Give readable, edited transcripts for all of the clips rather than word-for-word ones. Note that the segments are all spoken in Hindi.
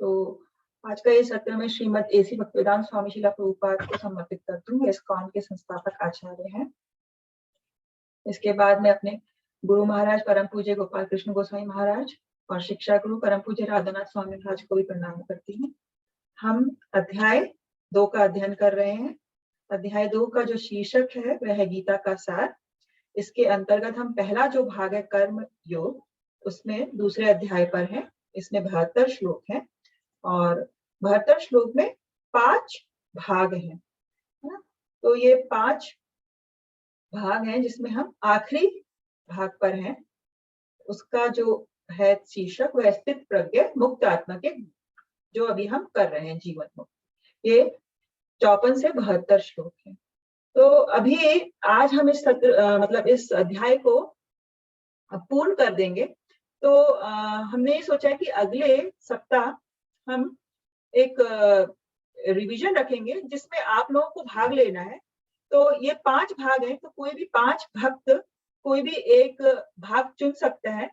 तो आज का ये सत्र में श्रीमद एसी भक्तिवेदांत स्वामी श्रीला प्रभुपाद को समर्पित करती हूँ। इस्कॉन के संस्थापक आचार्य हैं। इसके बाद मैं अपने गुरु महाराज परम पूज्य गोपाल कृष्ण गोस्वामी महाराज और शिक्षा गुरु परम पूज्य राधानाथ स्वामी महाराज को भी प्रणाम करती हूँ। हम अध्याय 2 का अध्ययन कर रहे हैं। अध्याय 2 का जो शीर्षक है वह है गीता का सार। इसके अंतर्गत हम पहला जो भाग है कर्म योग, उसमें दूसरे अध्याय पर है। इसमें 72 श्लोक हैं और 72 श्लोक में 5 भाग हैं। तो ये 5 भाग हैं जिसमें हम आखिरी भाग पर हैं। उसका जो है शीर्षक वह स्थित प्रज्ञ मुक्त आत्मा के, जो अभी हम कर रहे हैं जीवन मुक्त। ये 54 से 72 श्लोक हैं। तो अभी आज हम इस सत्र मतलब इस अध्याय को पूर्ण कर देंगे। तो हमने ये सोचा कि अगले सप्ताह हम एक रिवीजन रखेंगे जिसमें आप लोगों को भाग लेना है। तो ये 5 भाग हैं, तो कोई भी 5 भक्त कोई भी एक भाग चुन सकता है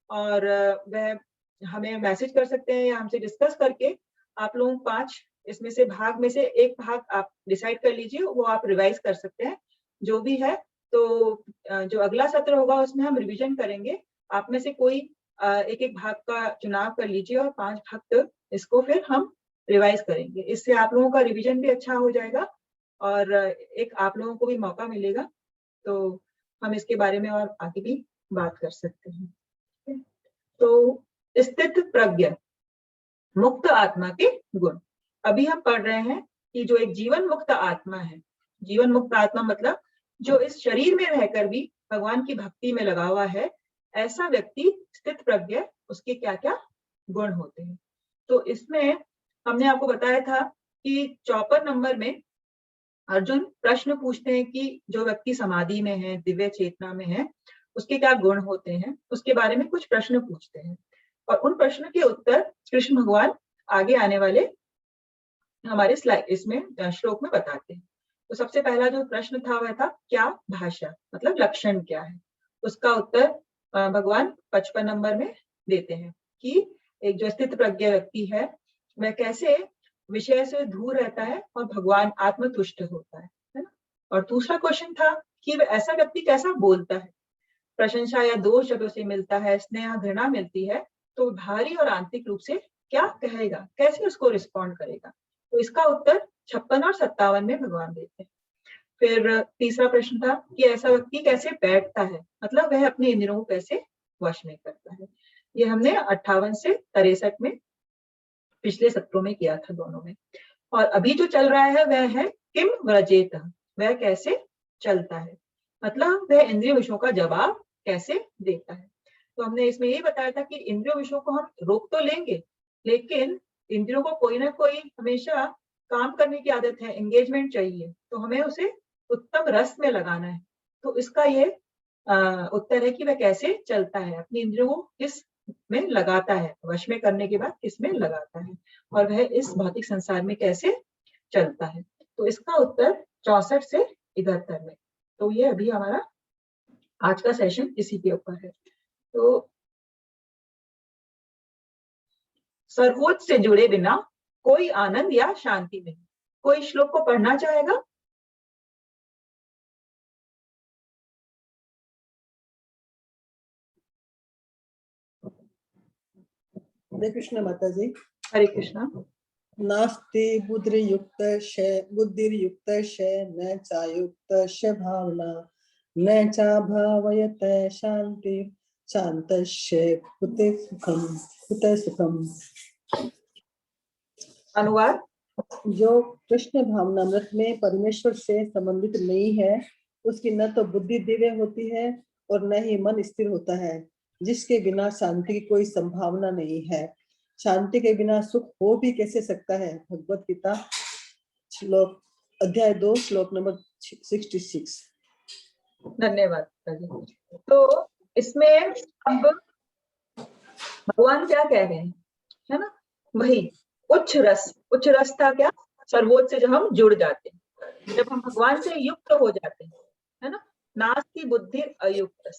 और वह हमें मैसेज कर सकते हैं या हमसे डिस्कस करके आप लोग 5 इसमें से भाग में से एक भाग आप डिसाइड कर लीजिए, वो आप रिवाइज कर सकते हैं जो भी है। तो जो अगला सत्र होगा उसमें हम रिवीजन करेंगे। आप में से कोई एक एक भाग का चुनाव कर लीजिए और 5 भक्त इसको फिर हम रिवाइज करेंगे। इससे आप लोगों का रिवीजन भी अच्छा हो जाएगा और एक आप लोगों को भी मौका मिलेगा। तो हम इसके बारे में और आगे भी बात कर सकते हैं। तो स्थित प्रज्ञ मुक्त आत्मा के गुण अभी हम पढ़ रहे हैं कि जो एक जीवन मुक्त आत्मा है, जीवन मुक्त आत्मा मतलब जो इस शरीर में रहकर भी भगवान की भक्ति में लगा हुआ है, ऐसा व्यक्ति स्थित प्रज्ञ, उसके क्या क्या गुण होते हैं। तो इसमें हमने आपको बताया था कि 54 नंबर में अर्जुन प्रश्न पूछते हैं कि जो व्यक्ति समाधि में है, दिव्य चेतना में है, उसके क्या गुण होते हैं, उसके बारे में कुछ प्रश्न पूछते हैं और उन प्रश्नों के उत्तर कृष्ण भगवान आगे आने वाले हमारे स्लाइड इसमें श्लोक में बताते हैं। तो सबसे पहला जो प्रश्न था वह था क्या भाषा, मतलब लक्षण क्या है। उसका उत्तर भगवान 55 नंबर में देते हैं कि एक जो स्थित प्रज्ञ व्यक्ति है वह कैसे विषय से दूर रहता है और भगवान आत्मतुष्ट होता है ना। और दूसरा क्वेश्चन था कि वह ऐसा व्यक्ति कैसा बोलता है, प्रशंसा या दोष जब उसे मिलता है, स्नेह घृणा मिलती है, तो भारी और आंतरिक रूप से क्या कहेगा, कैसे उसको रिस्पॉन्ड करेगा। तो इसका उत्तर 56 और 57 में भगवान देते हैं। फिर तीसरा प्रश्न था कि ऐसा व्यक्ति कैसे बैठता है, मतलब वह अपने इंद्रियों को कैसे वश में करता है। ये हमने 58 से 63 में पिछले सत्रों में किया था दोनों में। और अभी जो चल रहा है वह है किम व्रजेत, वह कैसे चलता है, मतलब वह इंद्रिय विषयों का जवाब कैसे देता है। तो हमने इसमें यही बताया था कि इंद्रिय विषयों को हम रोक तो लेंगे, लेकिन इंद्रियों को कोई ना कोई हमेशा काम करने की आदत है, एंगेजमेंट चाहिए, तो हमें उसे उत्तम रस में लगाना है। तो इसका ये उत्तर है कि वह कैसे चलता है, अपनी इंद्रियों को किस में लगाता है, वश में करने के बाद किस में लगाता है, और वह इस भौतिक संसार में कैसे चलता है। तो इसका उत्तर 64 से 71 में। तो ये अभी हमारा आज का सेशन इसी के ऊपर है। तो सर्वोच्च से जुड़े बिना कोई आनंद या शांति नहीं। कोई श्लोक को पढ़ना चाहेगा? हरे कृष्ण माता जी। हरे कृष्णा। नास्ति बुद्धिर्युक्तस्य न चायुक्तस्य भावना न चाभावयते शांति शांतस्य कुते सुखम। अनुवाद। जो कृष्ण भावनामृत में परमेश्वर से संबंधित नहीं है, उसकी न तो बुद्धि दिव्य होती है और न ही मन स्थिर होता है, जिसके बिना शांति की कोई संभावना नहीं है। शांति के बिना सुख हो भी कैसे सकता है। भगवत गीता श्लोक अध्याय 2 श्लोक नंबर 66। धन्यवाद। तो इसमें अब भगवान क्या कह रहे हैं, है ना, वही उच्च रस था क्या, सर्वोच्च से जब हम जुड़ जाते हैं, जब हम भगवान से युक्त हो जाते हैं, है ना। नास्ति बुद्धि अयुक्त,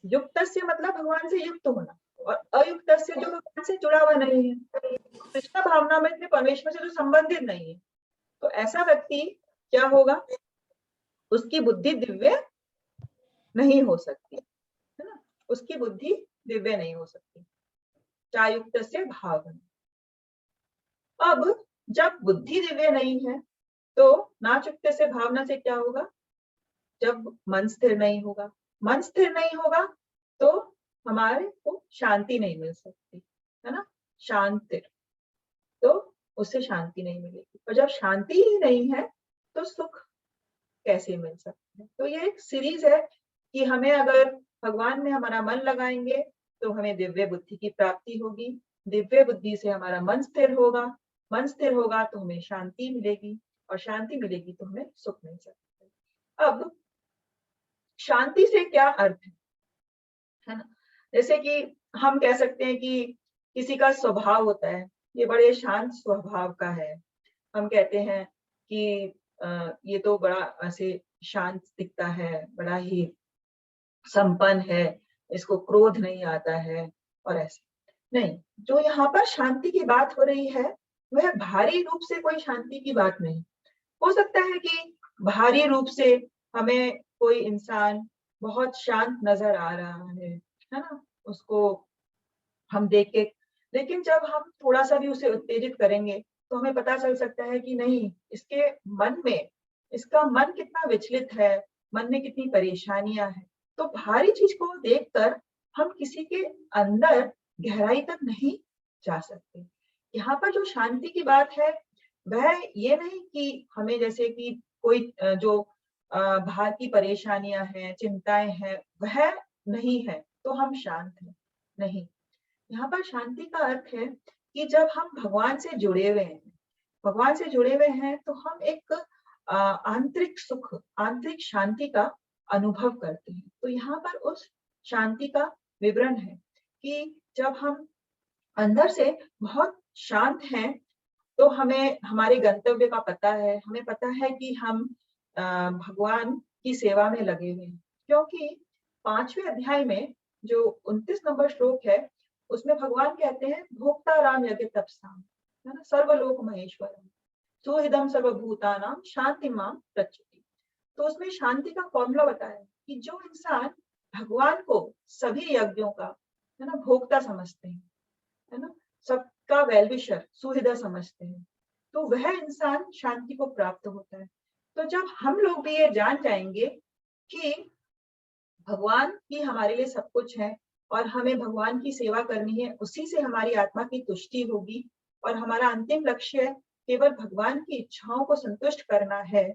युक्त से मतलब भगवान से युक्त होना, और अयुक्त से जो भगवान से जुड़ा हुआ नहीं है। कृष्ण भावनामृत में परमेश्वर से जो संबंधित नहीं है, तो ऐसा व्यक्ति क्या होगा, उसकी बुद्धि दिव्य नहीं हो सकती, है ना, उसकी बुद्धि दिव्य नहीं हो सकती। चायुक्त से भावना। अब जब बुद्धि दिव्य नहीं है तो नाचुक्त से भावना से क्या होगा, जब मन स्थिर नहीं होगा, मन स्थिर नहीं होगा तो हमारे को शांति नहीं मिल सकती, है ना, शांति, तो उससे शांति नहीं मिलेगी, और जब शांति ही नहीं है तो सुख कैसे मिल सकता है। तो ये एक सीरीज है कि हमें अगर भगवान में हमारा मन लगाएंगे तो हमें दिव्य बुद्धि की प्राप्ति होगी, दिव्य बुद्धि से हमारा मन स्थिर होगा, मन स्थिर होगा तो हमें शांति मिलेगी, और शांति मिलेगी तो हमें सुख मिल सकता है। अब शांति से क्या अर्थ है ना, जैसे कि हम कह सकते हैं कि किसी का स्वभाव होता है, ये बड़े शांत स्वभाव का है, हम कहते हैं कि ये तो बड़ा ऐसे शांत दिखता है, बड़ा ही संपन्न है, इसको क्रोध नहीं आता है, और ऐसे नहीं। जो यहाँ पर शांति की बात हो रही है वह भारी रूप से कोई शांति की बात नहीं। हो सकता है कि भारी रूप से हमें कोई इंसान बहुत शांत नजर आ रहा है ना, उसको हम देख के, लेकिन जब हम थोड़ा सा भी उसे उत्तेजित करेंगे तो हमें पता चल सकता है कि नहीं, इसके मन में, इसका मन कितना विचलित है, मन में कितनी परेशानियां हैं। तो भारी चीज को देखकर हम किसी के अंदर गहराई तक नहीं जा सकते। यहाँ पर जो शांति की बात है वह ये नहीं कि हमें जैसे कि कोई जो बाहर की परेशानियां हैं, चिंताएं हैं, वह नहीं है तो हम शांत हैं, नहीं। यहाँ पर शांति का अर्थ है कि जब हम भगवान से जुड़े हुए हैं, भगवान से जुड़े हुए हैं तो हम एक आंतरिक सुख, आंतरिक शांति का अनुभव करते हैं। तो यहाँ पर उस शांति का विवरण है कि जब हम अंदर से बहुत शांत हैं तो हमें हमारे गंतव्य का पता है, हमें पता है कि हम भगवान की सेवा में लगे हुए हैं। क्योंकि 5वें अध्याय में जो 29 नंबर श्लोक है उसमें भगवान कहते हैं भोक्ता राम यज्ञ तपसाम, है ना, सर्वलोक महेश्वरम सुहृदम सर्वभूतानाम शांति माम प्रचुति। तो उसमें शांति का फॉर्मूला बताया कि जो इंसान भगवान को सभी यज्ञों का, है ना, भोक्ता समझते हैं, है ना, सबका वेलविशर, सुहृदय समझते हैं, तो वह इंसान शांति को प्राप्त होता है। तो जब हम लोग भी ये जान जाएंगे कि भगवान ही हमारे लिए सब कुछ है और हमें भगवान की सेवा करनी है, उसी से हमारी आत्मा की तुष्टि होगी और हमारा अंतिम लक्ष्य केवल भगवान की इच्छाओं को संतुष्ट करना है,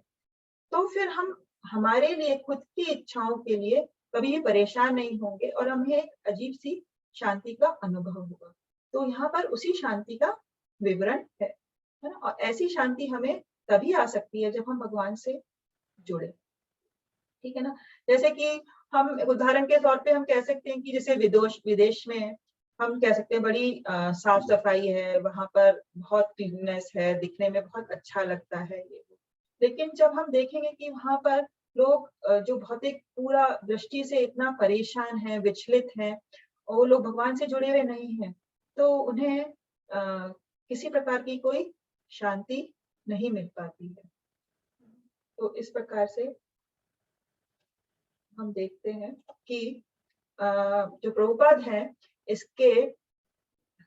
तो फिर हम हमारे लिए खुद की इच्छाओं के लिए कभी भी परेशान नहीं होंगे और हमें एक अजीब सी शांति का अनुभव होगा। तो यहाँ पर उसी शांति का विवरण है ना, और ऐसी शांति हमें तभी आ सकती है जब हम भगवान से जुड़े, ठीक है ना। जैसे कि हम उदाहरण के तौर पे हम कह सकते हैं कि जैसे विदेश में हम कह सकते हैं बड़ी साफ सफाई है, वहां पर बहुत क्लीननेस है, दिखने में बहुत अच्छा लगता है ये, लेकिन जब हम देखेंगे कि वहां पर लोग जो भौतिक पूरा दृष्टि से इतना परेशान है, विचलित हैं, और वो लोग भगवान से जुड़े हुए नहीं हैं, तो उन्हें किसी प्रकार की कोई शांति नहीं मिल पाती है। तो इस प्रकार से हम देखते हैं कि जो प्रभुपाद है इसके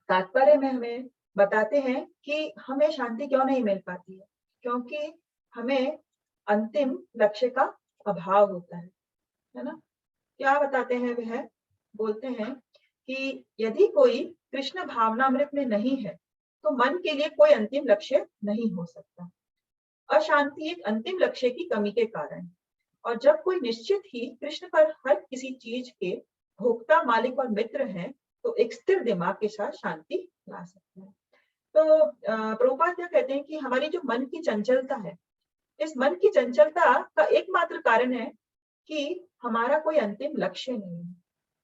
तात्पर्य में हमें बताते हैं कि हमें शांति क्यों नहीं मिल पाती है, क्योंकि हमें अंतिम लक्ष्य का अभाव होता है ना। क्या बताते हैं वह, बोलते हैं कि यदि कोई कृष्ण भावनामृत में नहीं है तो मन के लिए कोई अंतिम लक्ष्य नहीं हो सकता। अशांति एक अंतिम लक्ष्य की कमी के कारण, और जब कोई निश्चित ही कृष्ण पर हर किसी चीज के भोक्ता, मालिक और मित्र हैं, तो एक स्थिर दिमाग के साथ शांति ला सकते हैं। तो प्रभुपाद क्या कहते हैं कि हमारी जो मन की चंचलता है, इस मन की चंचलता का एकमात्र कारण है कि हमारा कोई अंतिम लक्ष्य नहीं है,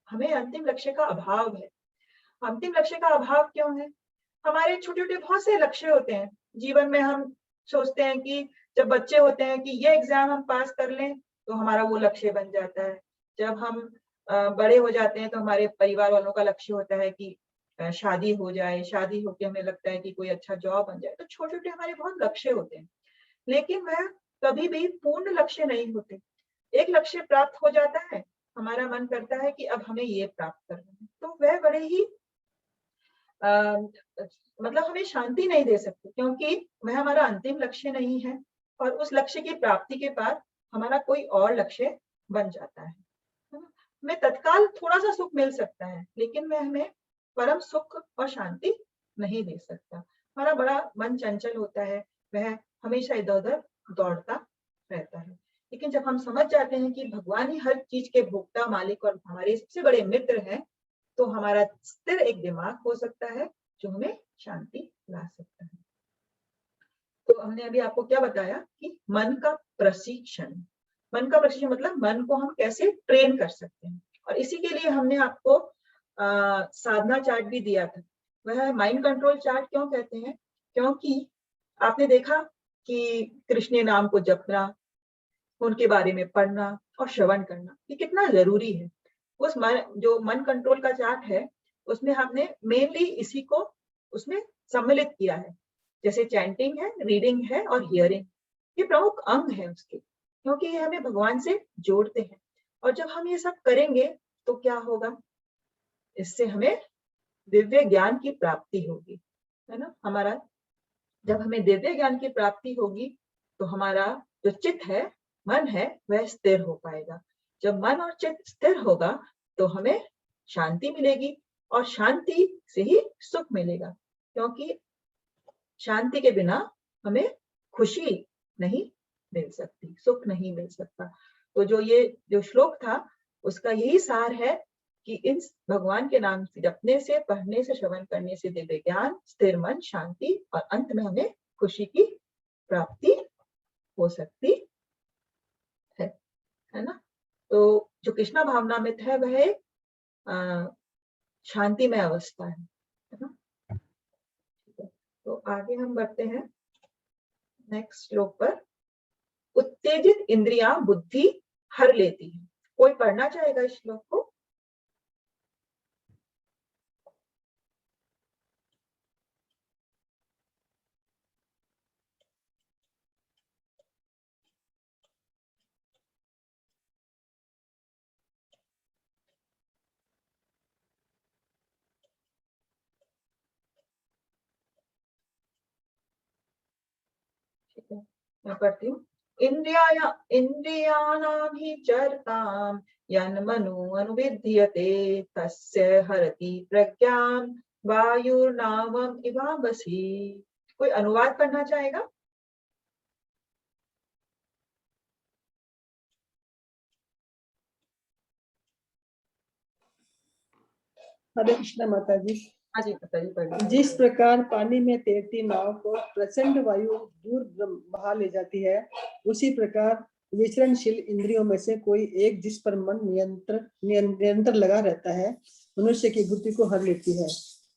हमें अंतिम लक्ष्य का अभाव है। अंतिम लक्ष्य का अभाव क्यों है? हमारे छोटे छोटे बहुत से लक्ष्य होते हैं जीवन में। हम सोचते हैं कि जब बच्चे होते हैं कि ये एग्जाम हम पास कर लें तो हमारा वो लक्ष्य बन जाता है। जब हम बड़े हो जाते हैं तो हमारे परिवार वालों का लक्ष्य होता है कि शादी हो जाए, शादी होके हमें लगता है कि कोई अच्छा जॉब बन जाए। तो छोटे-छोटे हमारे बहुत लक्ष्य होते हैं, लेकिन वह कभी भी पूर्ण लक्ष्य नहीं होते। एक लक्ष्य प्राप्त हो जाता है, हमारा मन करता है कि अब हमें ये प्राप्त करना है, तो वह बड़े ही मतलब हमें शांति नहीं दे सकते, क्योंकि वह हमारा अंतिम लक्ष्य नहीं है और उस लक्ष्य की प्राप्ति के बाद हमारा कोई और लक्ष्य बन जाता है ना? हमें तत्काल थोड़ा-सा सुख मिल सकता है, लेकिन वह हमें परम सुख और शांति नहीं दे सकता। हमारा बड़ा मन चंचल होता है, वह हमेशा इधर-उधर दौड़ता रहता है। लेकिन जब हम समझ जाते हैं कि भगवान ही हर चीज़ के भोक्ता, मालिक और हमारे सबसे बड़े मित्र हैं, तो हमारा स्थिर एक दिमाग हो सकता है, जो हमें शांति ला सकता है। तो हमने अभी आपको क्या बताया कि मन का प्रशिक्षण मतलब मन को हम कैसे ट्रेन कर सकते हैं, और इसी के लिए हमने आपको साधना चार्ट भी दिया था। वह माइंड कंट्रोल चार्ट क्यों कहते हैं? क्योंकि आपने देखा कि कृष्ण नाम को जपना, उनके बारे में पढ़ना और श्रवण करना, ये कितना जरूरी है। जो मन कंट्रोल का चार्ट है, उसमें हमने मेनली इसी को उसमें सम्मिलित किया है। जैसे चैंटिंग है, रीडिंग है और हियरिंग, ये प्रमुख अंग है उसके, क्योंकि ये हमें भगवान से जोड़ते हैं। और जब हम ये सब करेंगे तो क्या होगा? इससे हमें दिव्य ज्ञान की प्राप्ति होगी, है ना? जब हमें दिव्य ज्ञान की प्राप्ति होगी, तो हमारा जो चित्त है, मन है, वह स्थिर हो पाएगा। जब मन और चित्त स्थिर होगा, तो हमें शांति मिलेगी और शांति से ही सुख मिलेगा, क्योंकि शांति के बिना हमें खुशी नहीं मिल सकती, सुख नहीं मिल सकता। तो जो श्लोक था, उसका यही सार है कि इन भगवान के नाम से जपने से, पढ़ने से, श्रवण करने से दिव्य ज्ञान, स्थिर मन, शांति और अंत में हमें खुशी की प्राप्ति हो सकती है ना? तो जो कृष्णा भावनामृत है, वह शांतिमय अवस्था है ना? तो आगे हम बढ़ते हैं नेक्स्ट श्लोक पर। उत्तेजित इंद्रियां बुद्धि हर लेती है। कोई पढ़ना चाहेगा इस श्लोक को? ठीक है, मैं पढ़ती हूँ। इंद्रियाणां हि चरतां यन्मनो अनुविध्यते तस्य हरति प्रज्ञां वायुर्नावम् इवाम्भसि। कोई अनुवाद करना चाहेगा? हरे कृष्ण माता जी। हाँ जी, बताइए, पढ़िए। जिस प्रकार पानी में तैरती नाव को प्रचंड वायु दूर बहा ले जाती है, उसी प्रकार विचरणशील इंद्रियों में से कोई एक जिस पर मन निरंतर लगा रहता है, मनुष्य की बुद्धि को हर लेती है।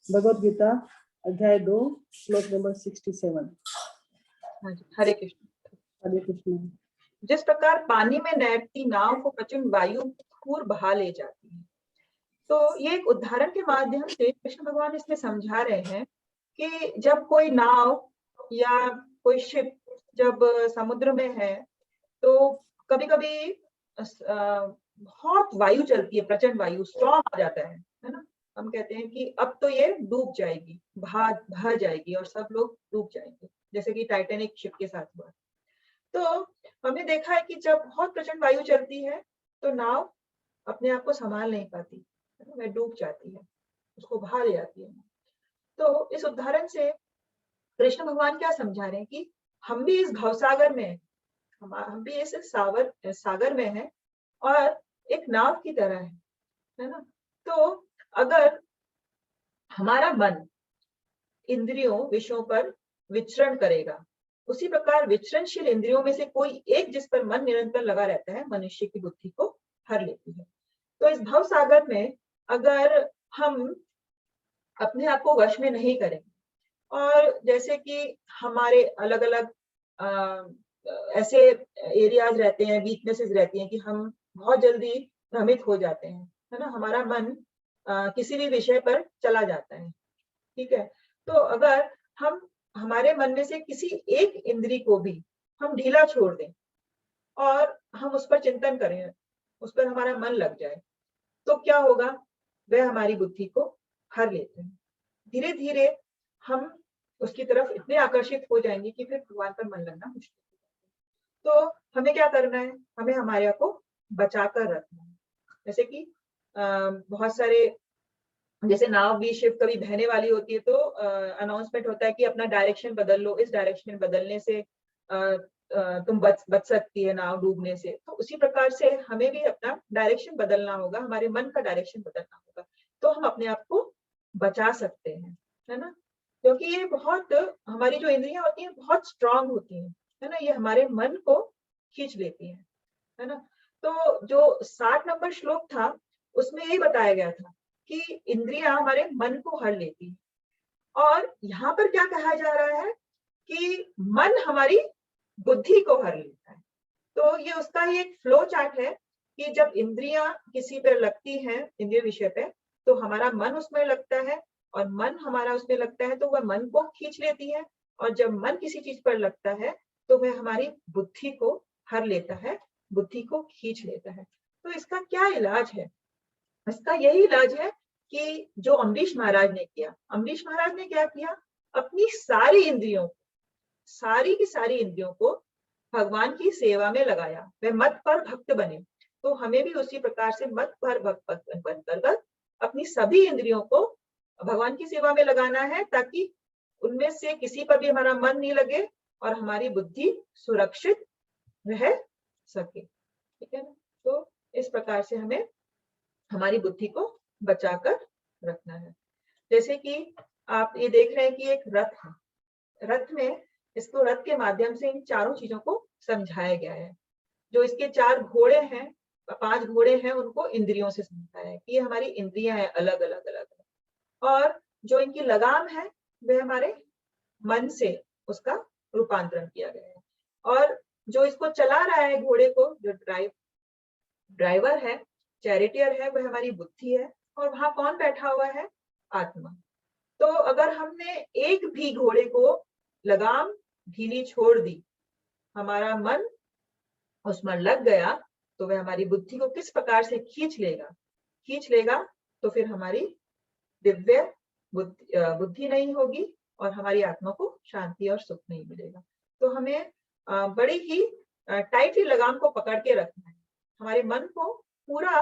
भगवद गीता अध्याय 2 श्लोक नंबर 67। हाँ जी, हरे कृष्ण। हरे कृष्ण। जिस प्रकार पानी में तैरती नाव को प्रचंड वायु दूर बहा ले जाती है, तो ये एक उदाहरण के माध्यम से कृष्ण भगवान इसमें समझा रहे हैं कि जब कोई नाव या कोई शिप जब समुद्र में है, तो कभी-कभी बहुत वायु चलती है, प्रचंड वायु, स्टॉर्म आ जाता है ना? हम कहते हैं कि अब तो ये डूब जाएगी, बह जाएगी और सब लोग डूब जाएंगे, जैसे कि टाइटैनिक शिप के साथ हुआ। तो हमने देखा है कि जब बहुत प्रचंड वायु चलती है, तो नाव अपने आप को संभाल नहीं पाती, है ना? वह डूब जाती है, उसको बहा ले जाती है। तो इस उदाहरण से कृष्ण भगवान क्या समझा रहे हैं कि हम भी इस भवसागर में हैं, हम भी इस सागर में हैं और एक नाव की तरह है ना? तो अगर हमारा मन इंद्रियों, विषयों पर विचरण करेगा, उसी प्रकार विचरणशील इंद्रियों में से कोई एक जिस पर मन निरंतर लगा रहता है, मनुष्य की बुद्धि को हर लेती है। तो इस भव सागर में अगर हम अपने आप को वश में नहीं करेंगे, और जैसे कि हमारे अलग-अलग ऐसे एरियाज रहते हैं, वीकनेसेस रहती हैं कि हम बहुत जल्दी भ्रमित हो जाते हैं, है ना? हमारा मन किसी भी विषय पर चला जाता है। ठीक है, तो अगर हम हमारे मन में से किसी एक इंद्री को भी हम ढीला छोड़ दें और हम उस पर चिंतन करें, उस पर हमारा मन लग जाए, तो क्या होगा, वह हमारी बुद्धि को हर लेते हैं। धीरे धीरे हम उसकी तरफ इतने आकर्षित हो जाएंगे कि फिर भगवान पर मन लगना मुश्किल हो जाता है। तो हमें क्या करना है, हमें हमारे आप को बचा कर रखना है। जैसे कि बहुत सारे, जैसे नाव भी शिव कभी बहने वाली होती है तो अनाउंसमेंट होता है कि अपना डायरेक्शन बदल लो, इस डायरेक्शन बदलने से तुम बच सकती है नाव डूबने से। तो उसी प्रकार से हमें भी अपना डायरेक्शन बदलना होगा, हमारे मन का डायरेक्शन बदलना होगा, तो हम अपने आप को बचा सकते हैं, है ना। क्योंकि ये बहुत, हमारी जो इंद्रियां होती हैं बहुत स्ट्रांग होती हैं, है ना, ये हमारे मन को खींच लेती है ना। तो जो 60 नंबर श्लोक था उसमें यही बताया गया था कि इंद्रियां हमारे मन को हर लेती है। और यहाँ पर क्या कहा जा रहा है कि मन हमारी बुद्धि को हर लेता है। तो ये उसका ही एक फ्लो चार्ट है कि जब इंद्रियां किसी पर लगती हैं, इंद्रिय विषय पे, तो हमारा मन उसमें लगता है, और मन हमारा उसमें लगता है तो वह मन को खींच लेती है, और जब मन किसी चीज पर लगता है तो वह हमारी बुद्धि को हर लेता है, बुद्धि को खींच लेता है। तो इसका क्या इलाज है, इसका यही इलाज है कि जो अम्बरीश महाराज ने किया। अम्बरीश महाराज ने क्या किया, अपनी सारी इंद्रियों, सारी की सारी इंद्रियों को भगवान की सेवा में लगाया, वे मत पर भक्त बने। तो हमें भी उसी प्रकार से मत पर भक्त बनकर अपनी सभी इंद्रियों को भगवान की सेवा में लगाना है, ताकि उनमें से किसी पर भी हमारा मन नहीं लगे और हमारी बुद्धि सुरक्षित रह सके। ठीक है ना। तो इस प्रकार से हमें हमारी बुद्धि को बचाकर रखना है। जैसे कि आप ये देख रहे हैं कि एक रथ है, रथ में, इसको रथ के माध्यम से इन चारों चीजों को समझाया गया है। जो इसके 4 घोड़े हैं, 5 घोड़े हैं, उनको इंद्रियों से समझाया है कि ये हमारी इंद्रियां हैं, अलग अलग अलग। और जो इनकी लगाम है वह हमारे मन से उसका रूपांतरण किया गया है। और जो इसको चला रहा है घोड़े को, जो ड्राइवर है, चैरिटियर है, वह हमारी बुद्धि है। और वहां कौन बैठा हुआ है, आत्मा। तो अगर हमने एक भी घोड़े को लगाम ढीली छोड़ दी, हमारा मन उसमें लग गया, तो वह हमारी बुद्धि को किस प्रकार से खींच लेगा, तो फिर हमारी दिव्य बुद्धि नहीं होगी और हमारी आत्मा को शांति और सुख नहीं मिलेगा। तो हमें बड़ी ही टाइटली लगाम को पकड़ के रखना है, हमारे मन को पूरा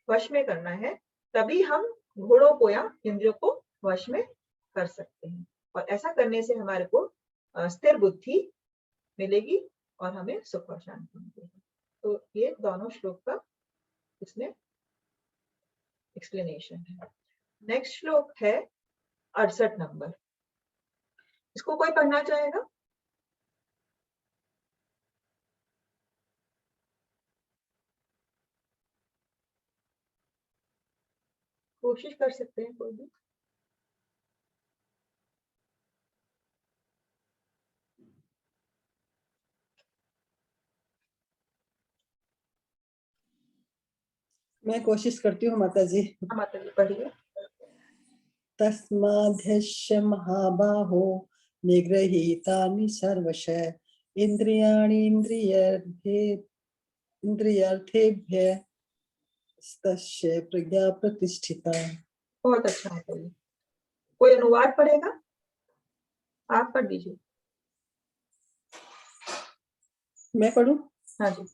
वश में करना है, तभी हम घोड़ों को या इंद्रियों को वश में कर सकते हैं। और ऐसा करने से हमारे को स्थिर बुद्धि मिलेगी और हमें सुख और शांति मिलेगी। तो ये दोनों श्लोक का इसमें एक्सप्लेनेशन है। नेक्स्ट श्लोक है 68 नंबर, इसको कोई पढ़ना चाहेगा? कोशिश कर सकते हैं कोई भी। मैं कोशिश करती हूँ माता जी। माता जी पढ़िए। तस्माद्यस्य महाबाहो निगृहीतानि सर्वशः इंद्रियाणि इंद्रियार्थेभ्यः तस्य प्रज्ञा प्रतिष्ठिता। बहुत अच्छा माता जी। कोई अनुवाद पढ़ेगा? आप पढ़ दीजिए। मैं पढ़ूं? हाँ जी।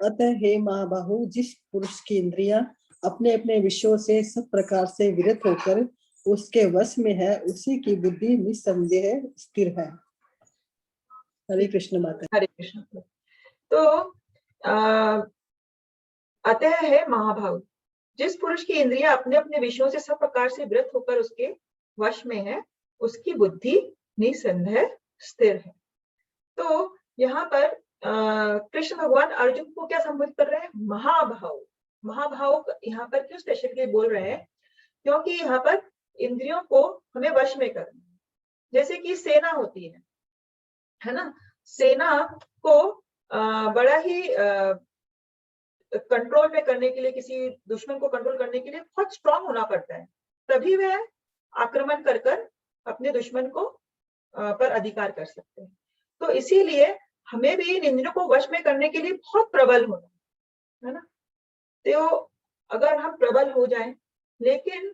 अतः हे महाबाहु, जिस पुरुष की इंद्रियां अपने अपने विषयों से सब प्रकार से विरत होकर उसके वश में है, उसी की बुद्धि निसंदेह स्थिर है। हरे कृष्ण माता। हरे कृष्ण। तो अतः है महाभाव, जिस पुरुष की इंद्रियां अपने अपने विषयों से सब प्रकार से विरत होकर उसके वश में है, उसकी बुद्धि निसंदेह स्थिर है। तो यहाँ पर कृष्ण भगवान अर्जुन को क्या संबोधित कर रहे हैं, महाभाव। महाभाव यहाँ पर क्यों स्पेशली बोल रहे हैं, क्योंकि यहाँ पर इंद्रियों को हमें वश में करना है। जैसे कि सेना होती है ना, सेना को बड़ा ही कंट्रोल में करने के लिए, किसी दुश्मन को कंट्रोल करने के लिए बहुत स्ट्रांग होना पड़ता है, तभी वह आक्रमण कर कर अपने दुश्मन को पर अधिकार कर सकते हैं। तो इसीलिए हमें भी इन इंद्रियों को वश में करने के लिए बहुत प्रबल होना है ना। तो अगर हम प्रबल हो जाएं, लेकिन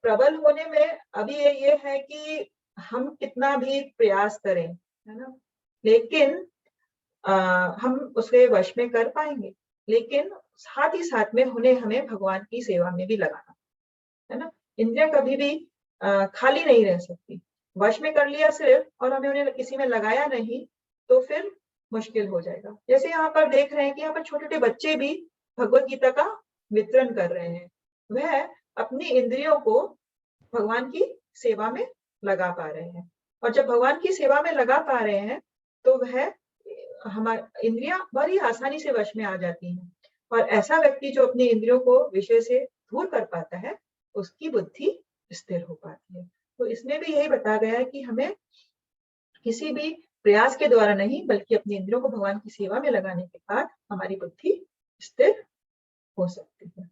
प्रबल होने में अभी ये है कि हम कितना भी प्रयास करें, है ना, लेकिन हम उसे वश में कर पाएंगे, लेकिन साथ ही साथ में हमें भगवान की सेवा में भी लगाना है ना। इंद्रियां कभी भी खाली नहीं रह सकती। वश में कर लिया सिर्फ और हमें उन्हें किसी में लगाया नहीं तो फिर मुश्किल हो जाएगा। जैसे यहाँ पर देख रहे हैं कि यहाँ पर छोटे छोटे बच्चे भी भगवत गीता का वितरण कर रहे हैं। वह अपनी इंद्रियों को भगवान की सेवा में लगा पा रहे हैं, और जब भगवान की सेवा में लगा पा रहे हैं तो वह हमारी इंद्रियां बड़ी आसानी से वश में आ जाती हैं। और ऐसा व्यक्ति जो अपनी इंद्रियों को विषय से दूर कर पाता है, उसकी बुद्धि स्थिर हो पाती है। तो इसमें भी यही बताया गया है कि हमें किसी भी प्रयास के द्वारा नहीं, बल्कि अपनी इंद्रियों को भगवान की सेवा में लगाने के बाद हमारी बुद्धि स्थिर हो सकती है।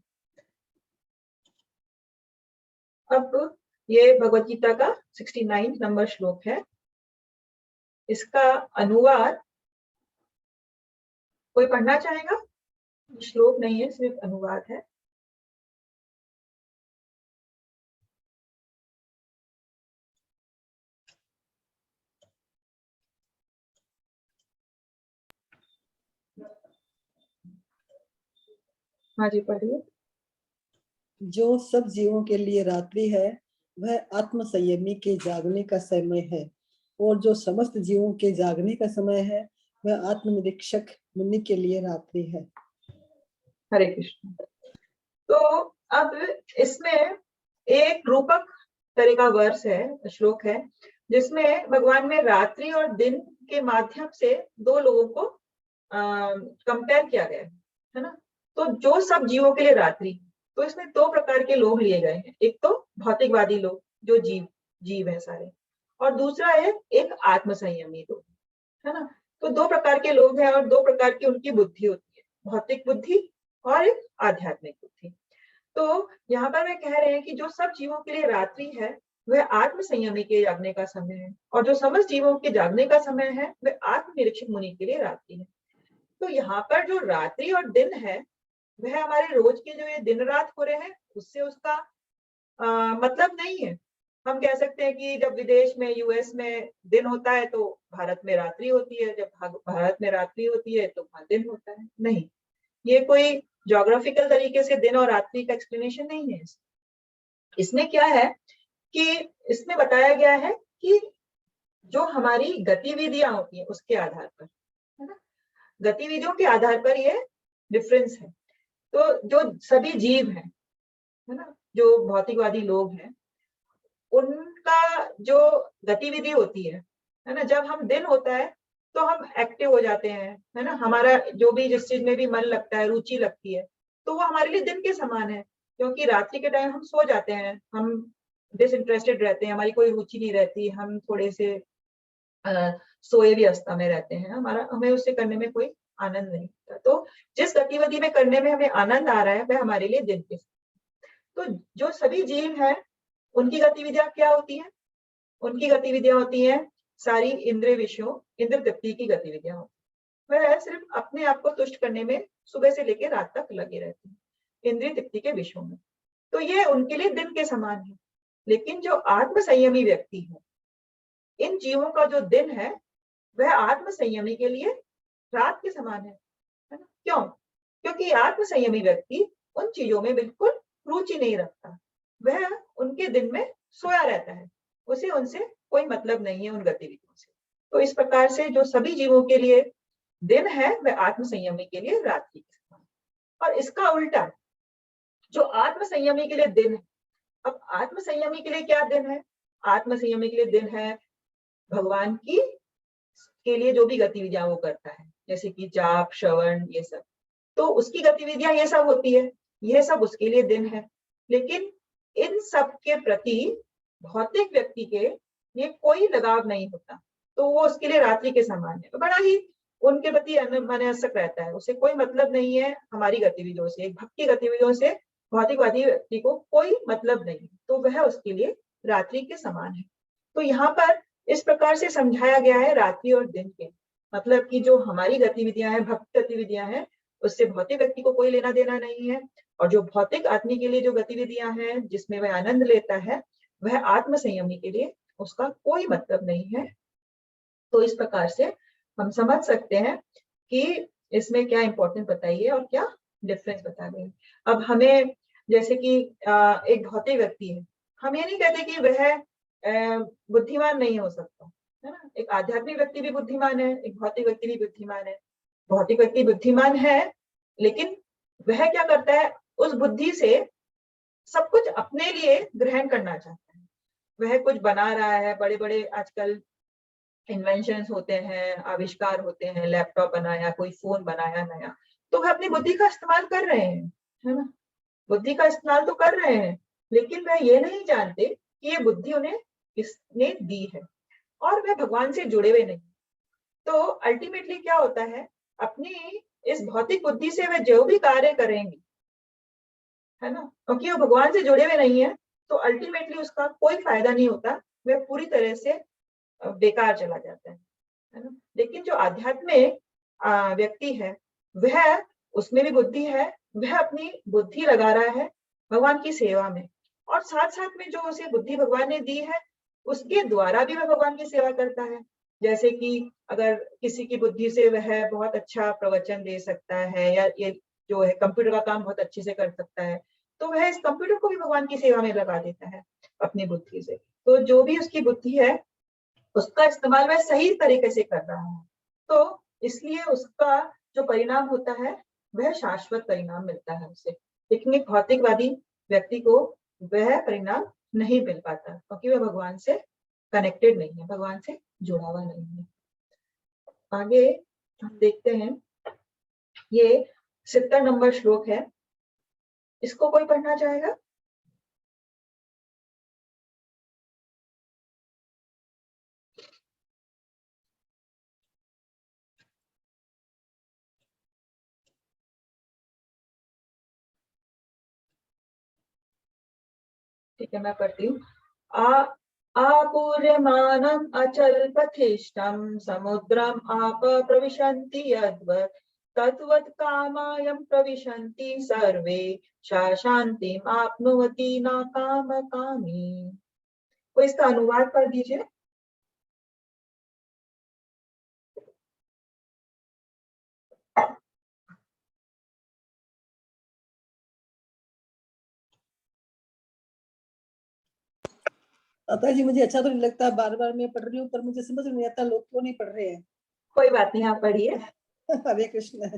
अब ये भगवत गीता का 69 नंबर श्लोक है। इसका अनुवाद कोई पढ़ना चाहेगा? श्लोक नहीं है, सिर्फ अनुवाद है। हाँ जी, पढ़िए। जो सब जीवों के लिए रात्रि है वह आत्म संयमी के जागने का समय है, और जो समस्त जीवों के जागने का समय है वह आत्मनिरीक्षक मुनि के लिए रात्रि है। हरे कृष्ण। तो अब इसमें एक रूपक तरह का वर्ष है, श्लोक है, जिसमें भगवान में रात्रि और दिन के माध्यम से दो लोगों को कंपेयर किया गया है ना। तो जो सब जीवों के लिए रात्रि, तो इसमें दो प्रकार के लोग लिए गए हैं। एक तो भौतिकवादी लोग जो जीव है सारे, और दूसरा है एक आत्म संयमी लोग, है ना। तो दो प्रकार के लोग हैं और दो प्रकार की उनकी बुद्धि होती है, भौतिक बुद्धि और एक आध्यात्मिक बुद्धि। तो यहाँ पर वे कह रहे हैं कि जो सब जीवों के लिए रात्रि है वह आत्म संयमी के जागने का समय है, और जो समस्त जीवों के जागने का समय है वह आत्मनिरीक्षक मुनि के लिए रात्रि है। तो यहाँ पर जो रात्रि और दिन है वह हमारे रोज के जो ये दिन रात हो रहे हैं उससे उसका मतलब नहीं है। हम कह सकते हैं कि जब विदेश में, यूएस में दिन होता है तो भारत में रात्रि होती है, जब भारत में रात्रि होती है तो वहां दिन होता है। नहीं, ये कोई ज्योग्राफिकल तरीके से दिन और रात्रि का एक्सप्लेनेशन नहीं है। इसमें क्या है कि इसमें बताया गया है कि जो हमारी गतिविधियां होती है उसके आधार पर, है ना, गतिविधियों के आधार पर ये डिफरेंस है। तो जो सभी जीव हैं, है ना, जो भौतिकवादी लोग हैं, उनका जो गतिविधि होती है ना, जब हम दिन होता है तो हम एक्टिव हो जाते हैं, है ना, हमारा जो भी जिस चीज में भी मन लगता है, रुचि लगती है, तो वो हमारे लिए दिन के समान है। क्योंकि रात्रि के टाइम हम सो जाते हैं, हम डिसइंटरेस्टेड रहते हैं, हमारी कोई रुचि नहीं रहती, हम थोड़े से सोए भी अवस्था में रहते हैं, हमें उससे करने में कोई आनंद नहीं होता। तो जिस गतिविधि में करने में हमें आनंद आ रहा है वह हमारे लिए दिन के। तो जो सभी जीव हैं उनकी गतिविधियां क्या होती हैं? उनकी गतिविधियां होती हैं सारी इंद्रिय विषयों, इंद्र तृप्ति की गतिविधियां होती हैं। वह सिर्फ अपने आप को तुष्ट करने में सुबह से लेकर रात तक लगे रहते हैं इंद्रिय तृप्ति के विषयों में। तो ये उनके लिए दिन के समान है। लेकिन जो आत्म संयमी व्यक्ति है, इन जीवों का जो दिन है वह आत्म संयमी के लिए रात के समान है ना। क्यों? क्योंकि आत्म संयमी व्यक्ति उन चीजों में बिल्कुल रुचि नहीं रखता, वह उनके दिन में सोया रहता है, उसे उनसे कोई मतलब नहीं है उन गतिविधियों से। तो इस प्रकार से जो सभी जीवों के लिए दिन है वह आत्म संयमी के लिए रात्रि के समान। और इसका उल्टा जो आत्म संयमी के लिए दिन है, अब आत्म संयमी के लिए क्या दिन है? आत्म संयमी के लिए दिन है भगवान की के लिए जो भी गतिविधियां वो करता है, जैसे कि जाप, श्रवण, ये सब, तो उसकी गतिविधियां ये सब होती है, यह सब उसके लिए दिन है। लेकिन इन सब के प्रति भौतिक व्यक्ति के लिए कोई लगाव नहीं होता, तो वो उसके लिए रात्रि के समान है। तो बड़ा ही उनके प्रति अनासक्त रहता है, उसे कोई मतलब नहीं है हमारी गतिविधियों से, एक भक्ति गतिविधियों से भौतिकवादी व्यक्ति को कोई मतलब नहीं, तो वह उसके लिए रात्रि के समान है। तो यहाँ पर इस प्रकार से समझाया गया है रात्रि और दिन के, मतलब कि जो हमारी गतिविधियां हैं, भक्ति गतिविधियां हैं, उससे भौतिक व्यक्ति को कोई लेना देना नहीं है, और जो भौतिक आदमी के लिए जो गतिविधियां हैं जिसमें वह आनंद लेता है, वह आत्म संयमी के लिए उसका कोई मतलब नहीं है। तो इस प्रकार से हम समझ सकते हैं कि इसमें क्या इंपॉर्टेंट बताइए और क्या डिफरेंस बता रहे हैं। अब हमें जैसे कि एक भौतिक व्यक्ति है, हम ये नहीं कहते कि वह बुद्धिमान नहीं हो सकता, है ना। एक आध्यात्मिक व्यक्ति भी बुद्धिमान है, एक भौतिक व्यक्ति भी बुद्धिमान है। भौतिक व्यक्ति बुद्धिमान है, लेकिन वह क्या करता है, उस बुद्धि से सब कुछ अपने लिए ग्रहण करना चाहता है। वह कुछ बना रहा है, बड़े बड़े आजकल इन्वेंशंस होते हैं, आविष्कार होते हैं, लैपटॉप बनाया, कोई फोन बनाया नया, तो वह अपनी बुद्धि का इस्तेमाल कर रहे हैं, है ना। बुद्धि का इस्तेमाल तो कर रहे हैं, लेकिन वह ये नहीं जानते कि ये बुद्धि उन्हें किसने दी है, और वह भगवान से जुड़े हुए नहीं। तो अल्टीमेटली क्या होता है, अपनी इस भौतिक बुद्धि से वह जो भी कार्य करेंगे, है ना, क्योंकि वो भगवान से जुड़े हुए नहीं है, तो अल्टीमेटली उसका कोई फायदा नहीं होता, वह पूरी तरह से बेकार चला जाता है ना। लेकिन जो आध्यात्मिक व्यक्ति है, वह, उसमें भी बुद्धि है, वह अपनी बुद्धि लगा रहा है भगवान की सेवा में, और साथ साथ में जो उसे बुद्धि भगवान ने दी है, उसके द्वारा भी वह भगवान की सेवा करता है। जैसे कि अगर किसी की बुद्धि से वह बहुत अच्छा प्रवचन दे सकता है, या ये जो है कंप्यूटर का काम बहुत अच्छे से कर सकता है, तो वह इस कंप्यूटर को भी भगवान की सेवा में लगा देता है अपनी बुद्धि से। तो जो भी उसकी बुद्धि है, उसका इस्तेमाल वह सही तरीके से कर रहा है, तो इसलिए उसका जो परिणाम होता है, वह शाश्वत परिणाम मिलता है उसे। लेकिन एक भौतिकवादी व्यक्ति को वह परिणाम नहीं मिल पाता, क्योंकि वह भगवान से कनेक्टेड नहीं है, भगवान से जुड़ा हुआ नहीं है। आगे हम देखते हैं, ये 70 नंबर श्लोक है, इसको कोई पढ़ना चाहेगा? ठीक है, मैं पढ़ती हूँ। आपूर्यमानम् अचलपथिष्ठं समुद्रम् आप प्रविशन्ति यद्वत् तद्वत् कामायं प्रविशन्ति सर्वे शान्तिम् आप्नुवति न कामकामी। तो इसका अनुवाद कर दीजिए। अतः जी मुझे अच्छा तो नहीं लगता, बार बार मैं पढ़ रही हूँ, पर मुझे समझ नहीं आता लोग क्यों नहीं पढ़ रहे हैं। कोई बात नहीं, आप पढ़िए। हरे कृष्ण।